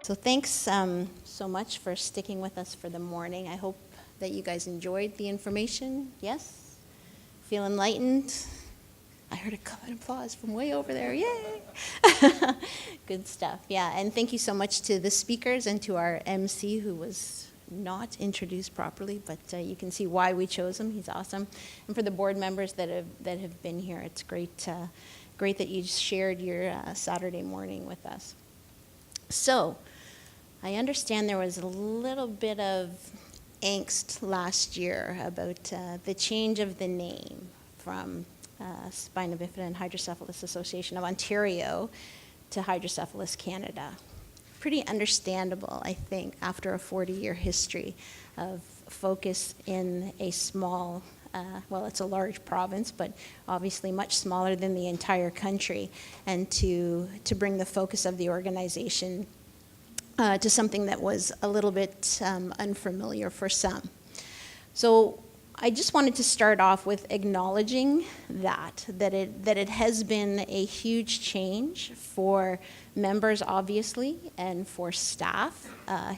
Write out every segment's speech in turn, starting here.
So thanks so much for sticking with us for the morning. I hope that you guys enjoyed the information. Yes? Feel enlightened? I heard a common applause from way over there. Yay! Good stuff. Yeah, and thank you so much to the speakers and to our MC who was not introduced properly, but you can see why we chose him. He's awesome. And for the board members that have been here, it's great that you shared your Saturday morning with us. So, I understand there was a little bit of angst last year about the change of the name from Spina Bifida and Hydrocephalus Association of Ontario to Hydrocephalus Canada. Pretty understandable, I think, after a 40-year history of focus in a small, well, it's a large province, but obviously much smaller than the entire country, and to bring the focus of the organization to something that was a little bit unfamiliar for some. So I just wanted to start off with acknowledging that it has been a huge change for members, obviously, and for staff.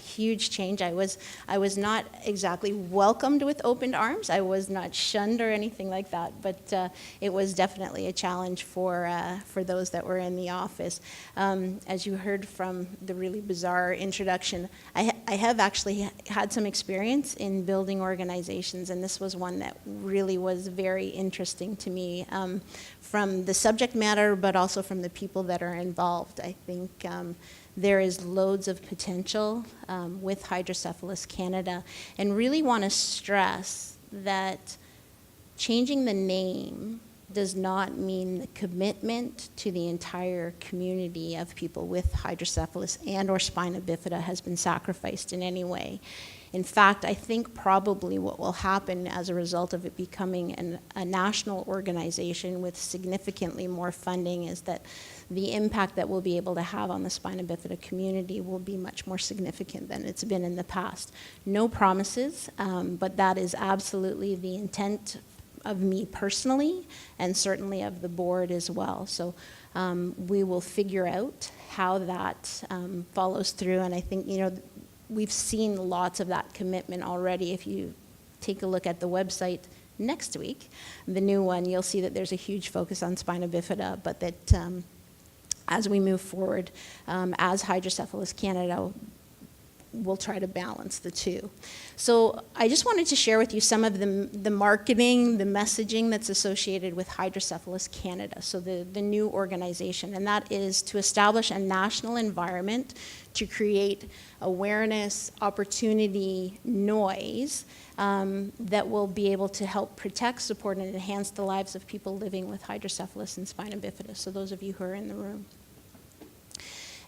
Huge change. I was not exactly welcomed with open arms. I was not shunned or anything like that, but it was definitely a challenge for those that were in the office. As you heard from the really bizarre introduction, I have actually had some experience in building organizations, and this was one that really was very interesting to me, from the subject matter, but also from the people that are involved. I think there is loads of potential with Hydrocephalus Canada, and really want to stress that changing the name does not mean the commitment to the entire community of people with hydrocephalus and or spina bifida has been sacrificed in any way. In fact, I think probably what will happen as a result of it becoming a national organization with significantly more funding is that the impact that we'll be able to have on the spina bifida community will be much more significant than it's been in the past. No promises, but that is absolutely the intent of me personally, and certainly of the board as well. So we will figure out how that follows through, and I think, we've seen lots of that commitment already. If you take a look at the website next week, the new one, you'll see that there's a huge focus on spina bifida, but that as we move forward, as Hydrocephalus Canada, we'll try to balance the two. So I just wanted to share with you some of the marketing, the messaging that's associated with Hydrocephalus Canada, so the new organization, and that is to establish a national environment to create awareness, opportunity, noise that will be able to help protect, support, and enhance the lives of people living with hydrocephalus and spina bifida, so those of you who are in the room.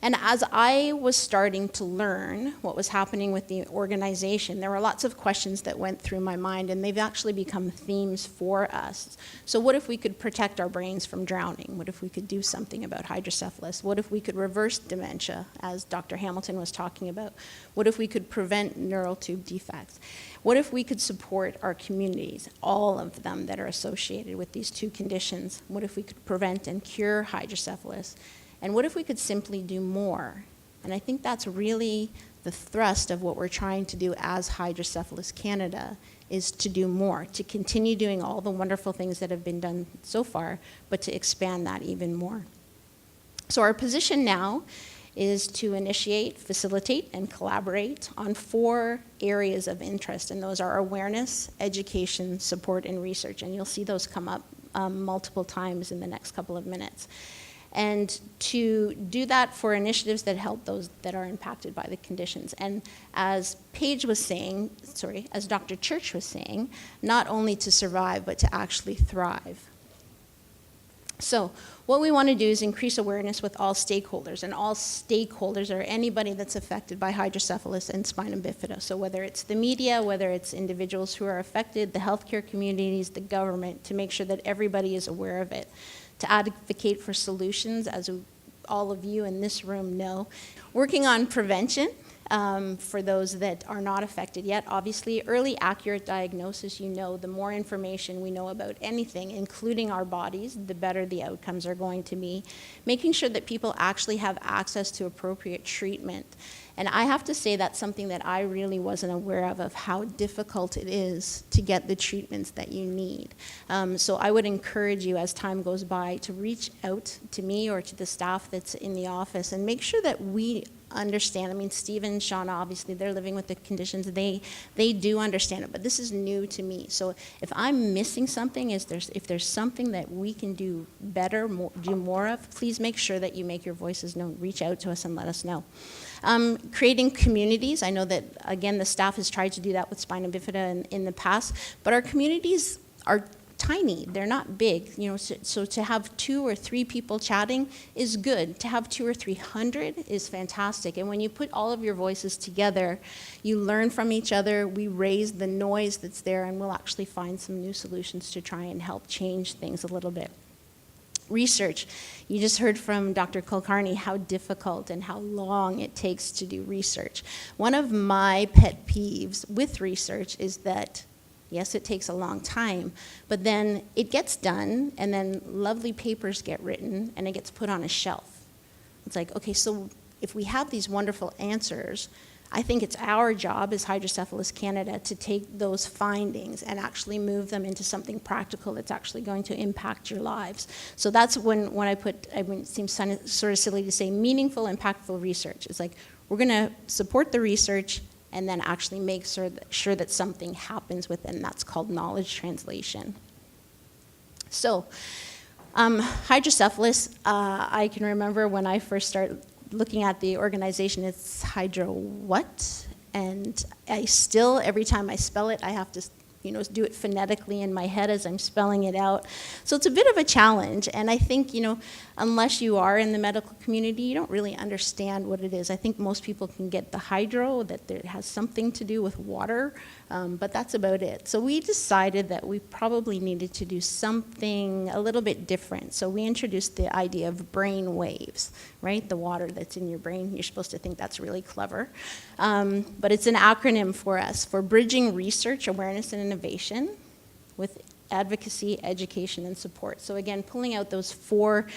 And as I was starting to learn what was happening with the organization, there were lots of questions that went through my mind, and they've actually become themes for us. So what if we could protect our brains from drowning? What if we could do something about hydrocephalus? What if we could reverse dementia, as Dr. Hamilton was talking about? What if we could prevent neural tube defects? What if we could support our communities, all of them that are associated with these two conditions? What if we could prevent and cure hydrocephalus? And what if we could simply do more? And I think that's really the thrust of what we're trying to do as Hydrocephalus Canada, is to do more, to continue doing all the wonderful things that have been done so far, but to expand that even more. So our position now is to initiate, facilitate, and collaborate on 4 areas of interest, and those are awareness, education, support, and research. And you'll see those come up multiple times in the next couple of minutes. And to do that for initiatives that help those that are impacted by the conditions. And as Paige was saying, as Dr. Church was saying, not only to survive, but to actually thrive. So what we want to do is increase awareness with all stakeholders, and all stakeholders are anybody that's affected by hydrocephalus and spina bifida. So whether it's the media, whether it's individuals who are affected, the healthcare communities, the government, to make sure that everybody is aware of it. To advocate for solutions, as all of you in this room know. Working on prevention, for those that are not affected yet. Obviously, early accurate diagnosis, the more information we know about anything, including our bodies, the better the outcomes are going to be. Making sure that people actually have access to appropriate treatment. And I have to say that's something that I really wasn't aware of how difficult it is to get the treatments that you need. So I would encourage you as time goes by to reach out to me or to the staff that's in the office and make sure that we understand. I mean, Steve and Shauna, obviously, they're living with the conditions. They do understand it, but this is new to me. So if I'm missing something, if there's something that we can do better, do more of, please make sure that you make your voices known. Reach out to us and let us know. Creating communities. I know that, again, the staff has tried to do that with spina bifida in the past, but our communities are tiny. They're not big. So to have 2 or 3 people chatting is good. To have 200 or 300 is fantastic. And when you put all of your voices together, you learn from each other. We raise the noise that's there, and we'll actually find some new solutions to try and help change things a little bit. Research. You just heard from Dr. Kulkarni how difficult and how long it takes to do research. One of my pet peeves with research is that, yes, it takes a long time, but then it gets done, and then lovely papers get written, and it gets put on a shelf. It's like, okay, so if we have these wonderful answers, I think it's our job as Hydrocephalus Canada to take those findings and actually move them into something practical that's actually going to impact your lives. So that's when it seems sort of silly to say meaningful, impactful research. It's like, we're going to support the research and then actually make sure that something happens with it, and that's called knowledge translation. So, Hydrocephalus, I can remember when I first started looking at the organization, it's Hydro what? And I still, every time I spell it, I have to do it phonetically in my head as I'm spelling it out. So it's a bit of a challenge, and I think, unless you are in the medical community, you don't really understand what it is. I think most people can get the hydro, that it has something to do with water, but that's about it. So we decided that we probably needed to do something a little bit different. So we introduced the idea of brain waves, right? The water that's in your brain. You're supposed to think that's really clever. But it's an acronym for us, for bridging research, awareness, and innovation with advocacy, education, and support. So again, pulling out those 4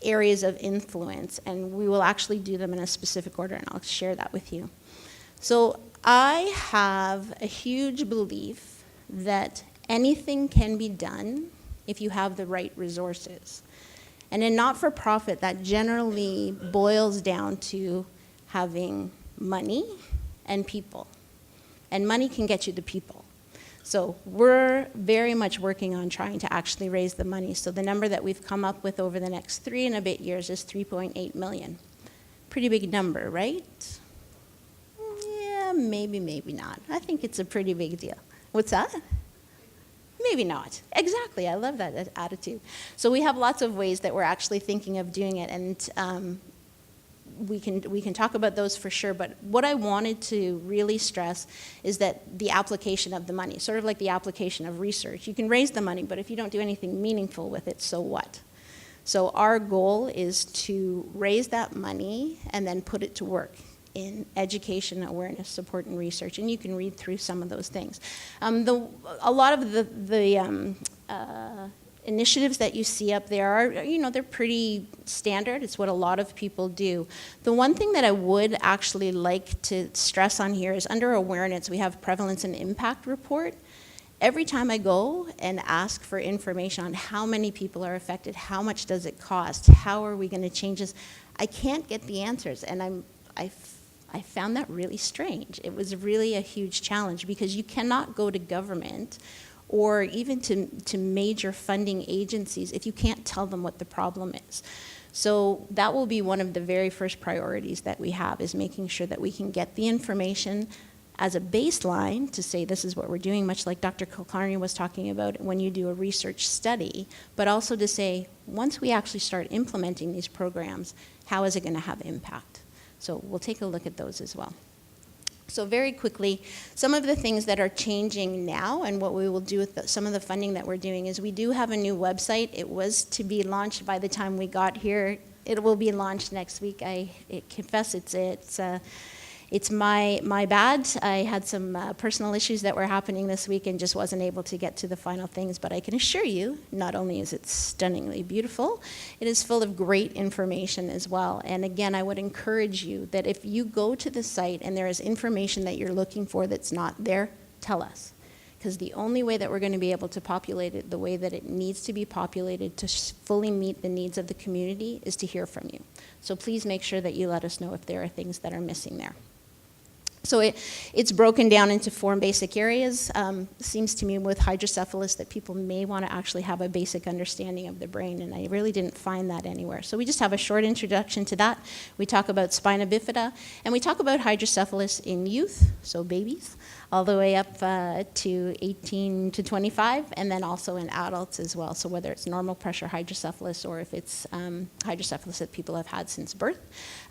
areas of influence, and we will actually do them in a specific order, and I'll share that with you. So I have a huge belief that anything can be done if you have the right resources. And in not-for-profit, that generally boils down to having money and people. And money can get you the people. So we're very much working on trying to actually raise the money. So the number that we've come up with over the next 3 and a bit years is 3.8 million. Pretty big number, right? Yeah, maybe not. I think it's a pretty big deal. What's that? Maybe not. Exactly, I love that attitude. So we have lots of ways that we're actually thinking of doing it, and we can talk about those for sure, but what I wanted to really stress is that the application of the money, sort of like the application of research. You can raise the money, but if you don't do anything meaningful with it, so what? So our goal is to raise that money and then put it to work in education, awareness, support, and research, and you can read through some of those things. A lot of the initiatives that you see up there are, they're pretty standard. It's what a lot of people do. The one thing that I would actually like to stress on here is under awareness, we have prevalence and impact report. Every time I go and ask for information on how many people are affected, how much does it cost, how are we going to change this, I can't get the answers, and I found that really strange. It was really a huge challenge because you cannot go to government or even to major funding agencies if you can't tell them what the problem is. So that will be one of the very first priorities that we have, is making sure that we can get the information as a baseline to say this is what we're doing, much like Dr. Kulkarni was talking about when you do a research study, but also to say, once we actually start implementing these programs, how is it going to have impact? So we'll take a look at those as well. So very quickly, some of the things that are changing now and what we will do with some of the funding that we're doing is we do have a new website. It was to be launched by the time we got here. It will be launched next week. I confess It's my bad. I had some personal issues that were happening this week and just wasn't able to get to the final things, but I can assure you, not only is it stunningly beautiful, it is full of great information as well. And again, I would encourage you that if you go to the site and there is information that you're looking for that's not there, tell us. Because the only way that we're going to be able to populate it the way that it needs to be populated to fully meet the needs of the community is to hear from you. So please make sure that you let us know if there are things that are missing there. So it's broken down into 4 basic areas. Seems to me with hydrocephalus that people may want to actually have a basic understanding of the brain, and I really didn't find that anywhere. So we just have a short introduction to that. We talk about spina bifida, and we talk about hydrocephalus in youth, so babies, all the way up to 18 to 25, and then also in adults as well. So whether it's normal pressure hydrocephalus or if it's hydrocephalus that people have had since birth.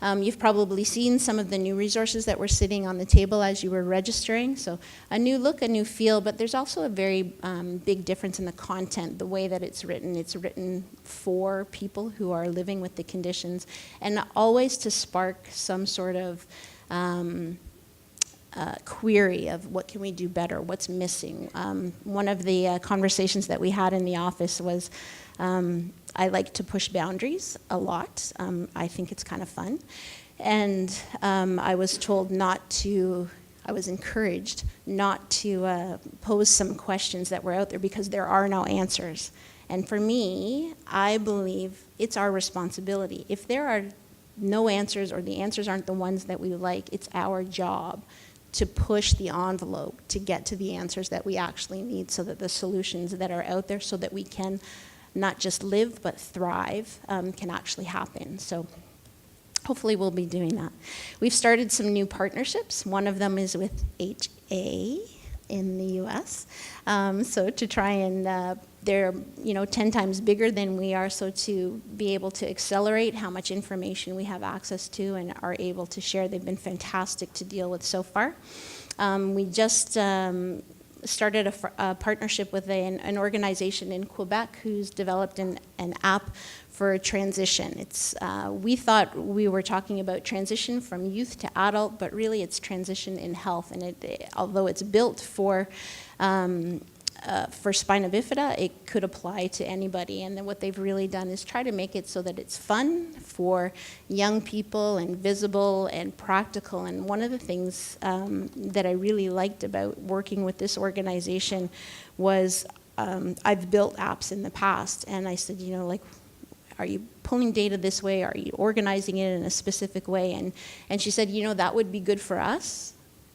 You've probably seen some of the new resources that were sitting on the table as you were registering. So a new look, a new feel, but there's also a very big difference in the content, the way that it's written. It's written for people who are living with the conditions, and always to spark some sort of query of what can we do better, what's missing. One of the conversations that we had in the office was I like to push boundaries a lot. I think it's kind of fun. And I was told I was encouraged not to pose some questions that were out there because there are no answers. And for me, I believe it's our responsibility. If there are no answers or the answers aren't the ones that we like, it's our job to push the envelope to get to the answers that we actually need so that the solutions that are out there so that we can not just live but thrive can actually happen. So hopefully we'll be doing that. We've started some new partnerships. One of them is with HA in the US. So to try and, they're 10 times bigger than we are, so to be able to accelerate how much information we have access to and are able to share, they've been fantastic to deal with so far. We just started a partnership with an organization in Quebec who's developed an app for transition. It's we thought we were talking about transition from youth to adult, but really it's transition in health. And although it's built for spina bifida, it could apply to anybody. And then what they've really done is try to make it so that it's fun for young people and visible and practical. And one of the things that I really liked about working with this organization was I've built apps in the past, and I said, are you pulling data this way? Are you organizing it in a specific way? And she said, that would be good for us,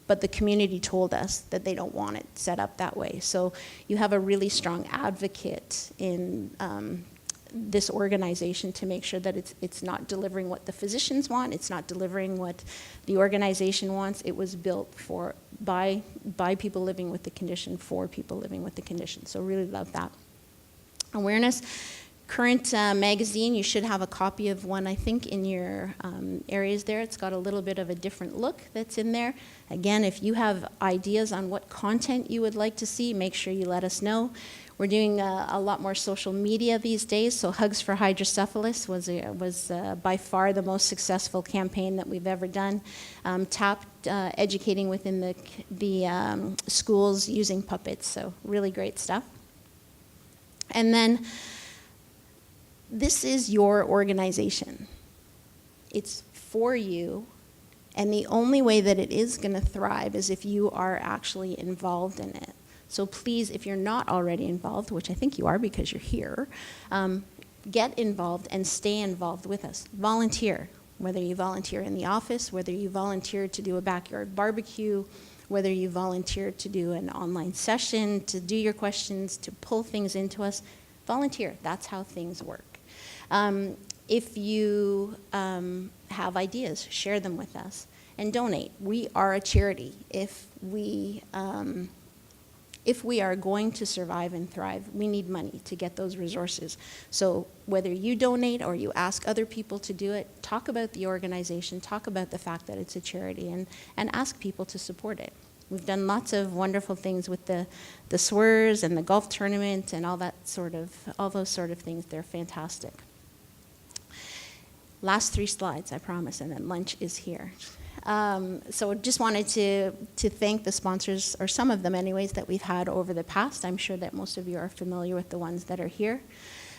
but the community told us that they don't want it set up that way. So you have a really strong advocate in this organization to make sure that it's not delivering what the physicians want, it's not delivering what the organization wants. It was built by people living with the condition, for people living with the condition. So really love that. Awareness. Current magazine, you should have a copy of one, I think, in your areas there. It's got a little bit of a different look that's in there. Again, if you have ideas on what content you would like to see, make sure you let us know. We're doing a lot more social media these days, so Hugs for Hydrocephalus was by far the most successful campaign that we've ever done. Educating within the schools using puppets, so really great stuff. And then this is your organization. It's for you, and the only way that it is going to thrive is if you are actually involved in it. So please, if you're not already involved, which I think you are because you're here, get involved and stay involved with us. Volunteer, whether you volunteer in the office, whether you volunteer to do a backyard barbecue, whether you volunteer to do an online session, to do your questions, to pull things into us. Volunteer, that's how things work. If you have ideas, share them with us and donate. We are a charity. If we are going to survive and thrive, we need money to get those resources. So whether you donate or you ask other people to do it, talk about the organization, talk about the fact that it's a charity, and ask people to support it. We've done lots of wonderful things with the SWERS and the golf tournament and all those sort of things. They're fantastic. Last 3 slides, I promise, and then lunch is here. So just wanted to thank the sponsors, or some of them anyways, that we've had over the past. I'm sure that most of you are familiar with the ones that are here.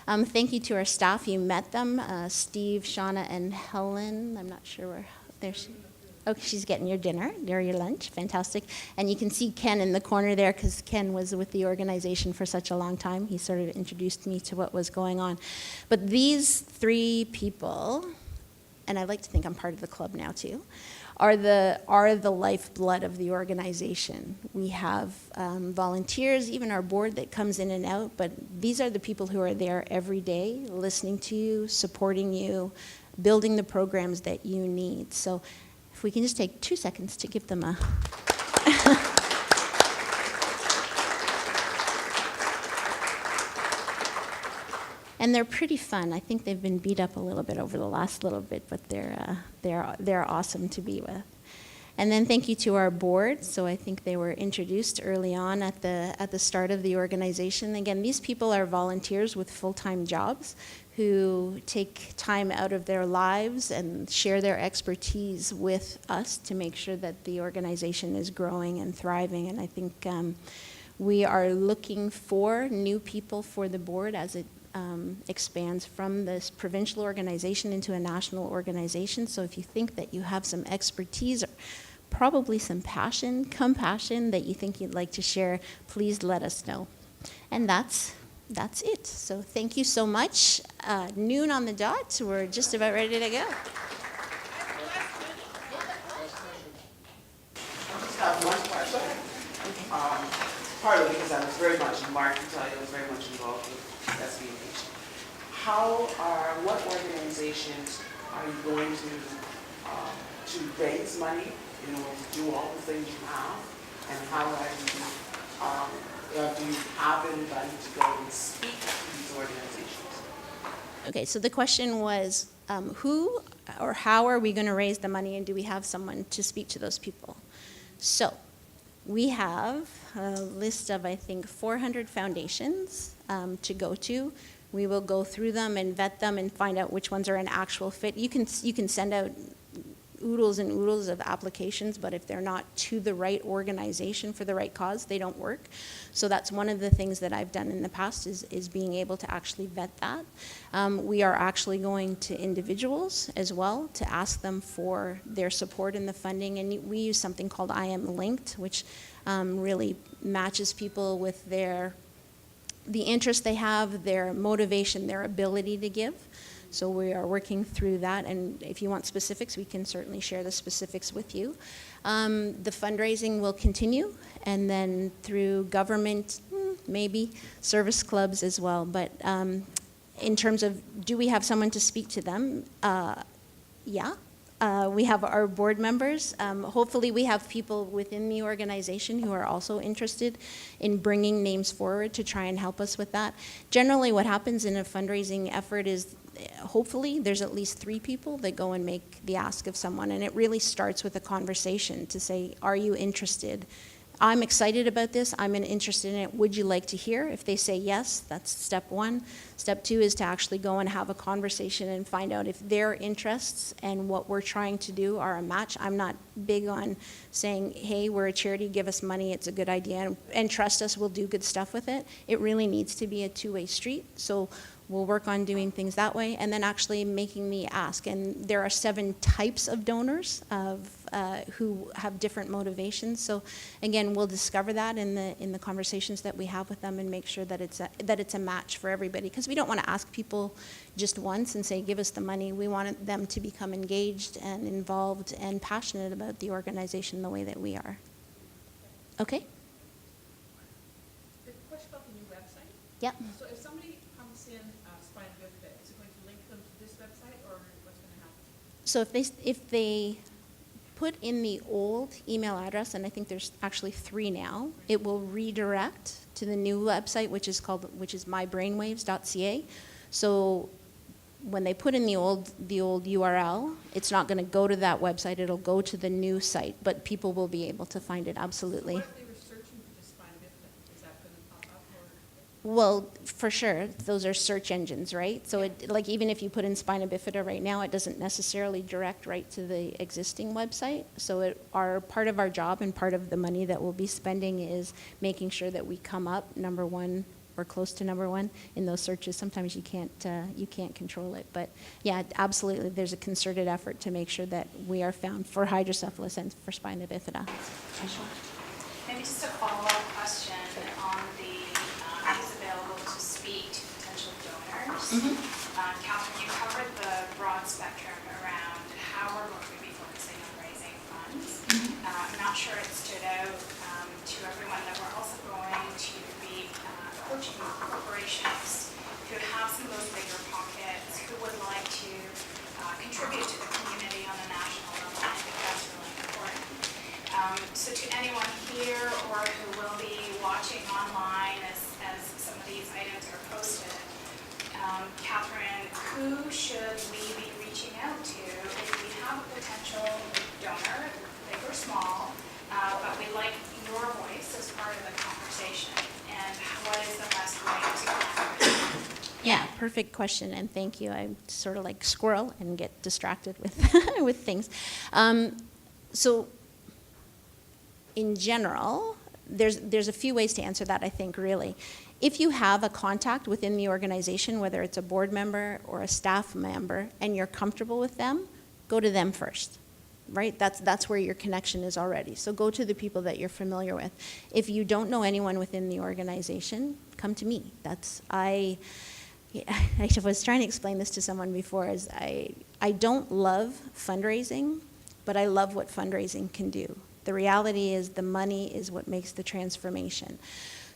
Thank you to our staff. You met them, Steve, Shauna, and Helen. I'm not sure where they're. Okay, she's getting your dinner or your lunch. Fantastic. And you can see Ken in the corner there, because Ken was with the organization for such a long time. He sort of introduced me to what was going on. But these three people, and I like to think I'm part of the club now too, are the lifeblood of the organization. We have volunteers, even our board that comes in and out, but these are the people who are there every day, listening to you, supporting you, building the programs that you need. So if we can just take 2 seconds to give them a... And they're pretty fun. I think they've been beat up a little bit over the last little bit, but they're awesome to be with. And then thank you to our board. So I think they were introduced early on at the start of the organization. Again, these people are volunteers with full-time jobs who take time out of their lives and share their expertise with us to make sure that the organization is growing and thriving. And I think we are looking for new people for the board as it expands from this provincial organization into a national organization. So if you think that you have some expertise or probably some compassion that you think you'd like to share, please let us know. And that's it. So thank you so much. Noon on the dot. We're just about ready to go. I just have one question. Partly because I was very much, Mark can tell you, I was very much involved with SBH. What organizations are you going to raise money in order to do all the things you have? And how do you have anybody to go and speak to these organizations? Okay, so the question was, who or how are we going to raise the money, and do we have someone to speak to those people? So we have a list of, I think, 400 foundations to go to. We will go through them and vet them and find out which ones are an actual fit. You can send out oodles and oodles of applications, but if they're not to the right organization for the right cause, they don't work. So that's one of the things that I've done in the past is being able to actually vet that. We are actually going to individuals as well to ask them for their support in the funding, and we use something called I Am Linked, which really matches people with the interest they have, their motivation, their ability to give. So we are working through that, and if you want specifics, we can certainly share the specifics with you. The fundraising will continue, and then through government, maybe, service clubs as well. But in terms of, do we have someone to speak to them? Yeah. We have our board members. Hopefully we have people within the organization who are also interested in bringing names forward to try and help us with that. Generally what happens in a fundraising effort is hopefully there's at least 3 people that go and make the ask of someone, and it really starts with a conversation to say, are you interested? I'm excited about this, I'm interested in it, would you like to hear? If they say yes, that's step 1. Step 2 is to actually go and have a conversation and find out if their interests and what we're trying to do are a match. I'm not big on saying, hey, we're a charity, give us money, it's a good idea, and trust us, we'll do good stuff with it. It really needs to be a two-way street. So we'll work on doing things that way, and then actually making the ask. And there are 7 types of donors who have different motivations. So again, we'll discover that in the conversations that we have with them, and make sure that it's a match for everybody. Because we don't want to ask people just once and say, give us the money. We want them to become engaged and involved and passionate about the organization the way that we are. Okay? The question about the new website. Yep. So if somebody comes in spina bifida, is it going to link them to this website, or what's going to happen? So if they put in the old email address, and I think there's actually 3 now, it will redirect to the new website, which is mybrainwaves.ca. So when they put in the old URL, it's not going to go to that website, it'll go to the new site, but people will be able to find it, absolutely. So what if they were searching for the spina bifida? Is that going to pop up, or? Well, for sure, those are search engines, right? So it, like, even if you put in spina bifida right now, it doesn't necessarily direct right to the existing website. So part of our job and part of the money that we'll be spending is making sure that we come up number one or close to number one in those searches. Sometimes you can't control it, but yeah, absolutely, there's a concerted effort to make sure that we are found for hydrocephalus and for spina bifida. Maybe just a follow-up question on the who's available to speak to potential donors. Catherine, you covered the broad spectrum around how we're going to be focusing on raising funds. I'm not sure it stood out to everyone that we're also going to be approaching corporations who have some of those bigger pockets, who would like to contribute to the community on a national level. I think that's really important. So to anyone here or who will be watching online as some of these items are posted, Catherine, who should we be reaching out to if we have a potential donor, big or small, but we like your voice as part of the conversation, and what is the best way to collaborate? Yeah, perfect question, and thank you. I'm sort of like squirrel and get distracted with with things. So in general, there's a few ways to answer that, I think, really. If you have a contact within the organization, whether it's a board member or a staff member, and you're comfortable with them, go to them first, right? That's where your connection is already. So go to the people that you're familiar with. If you don't know anyone within the organization, come to me. I was trying to explain this to someone before, is I don't love fundraising, but I love what fundraising can do. The reality is the money is what makes the transformation.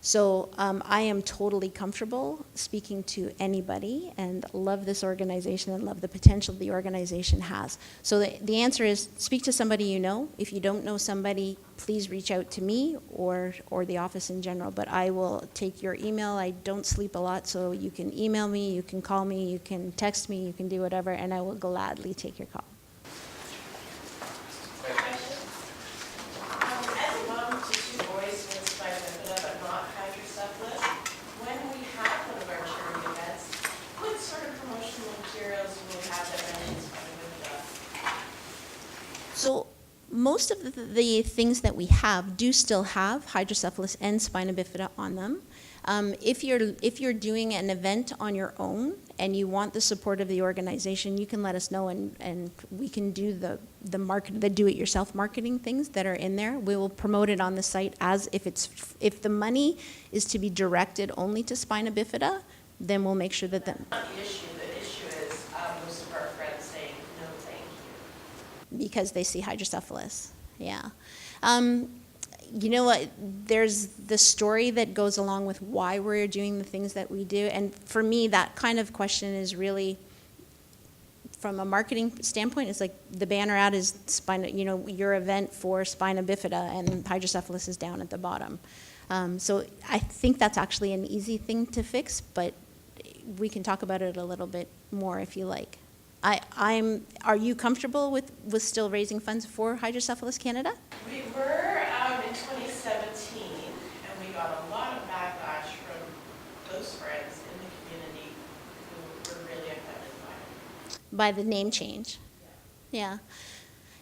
So I am totally comfortable speaking to anybody and love this organization and love the potential the organization has. So the answer is speak to somebody you know. If you don't know somebody, please reach out to me or the office in general. But I will take your email. I don't sleep a lot, so you can email me, you can call me, you can text me, you can do whatever, and I will gladly take your call. As a mom to two boys with spina bifida but not hydrocephalus, when we have one of our charity events, what sort of promotional materials will we have that mention spina bifida? So most of the things that we have do still have hydrocephalus and spina bifida on them. If you're doing an event on your own and you want the support of the organization, you can let us know, and we can do the do-it-yourself marketing things that are in there. We will promote it on the site as if the money is to be directed only to spina bifida, then we'll make sure that That's not the issue. The issue is most of our friends saying no, thank you. because they see hydrocephalus. Yeah. You know what, there's the story that goes along with why we're doing the things that we do, and for me, that kind of question is really, from a marketing standpoint, it's like the banner ad is spina, your event for spina bifida, and hydrocephalus is down at the bottom. So I think that's actually an easy thing to fix, but we can talk about it a little bit more if you like. Are you comfortable with still raising funds for Hydrocephalus Canada? We were in 2017, and we got a lot of backlash from close friends in the community who were really offended by it. By the name change? Yeah.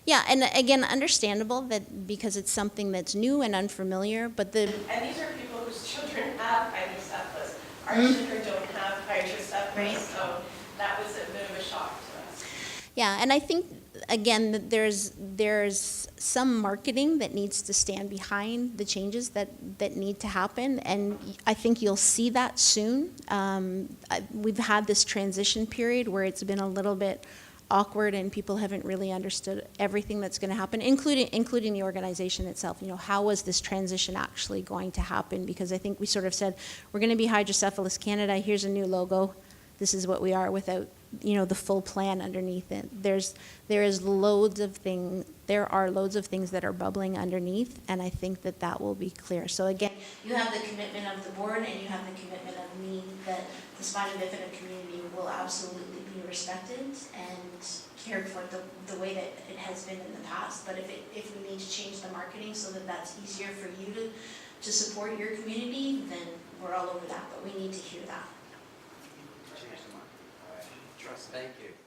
Yeah, and again, understandable that because it's something that's new and unfamiliar, but And these are people whose children have hydrocephalus. Our children don't have hydrocephalus, Right. so that was a bit of a shock to us. yeah, and I think, again, that there's some marketing that needs to stand behind the changes that need to happen, and I think you'll see that soon. We've had this transition period where it's been a little bit awkward and people haven't really understood everything that's going to happen, including the organization itself. How was this transition actually going to happen? Because I think we sort of said, we're going to be Hydrocephalus Canada, here's a new logo, this is what we are, without the full plan underneath it. There are loads of things that are bubbling underneath, and I think that will be clear. So again, you have the commitment of the board and you have the commitment of me that the spina bifida community will absolutely be respected and cared for the way that it has been in the past. But if we need to change the marketing so that that's easier for you to support your community, then we're all over that, but we need to hear that. Change the mind. All right. Trust. Thank you.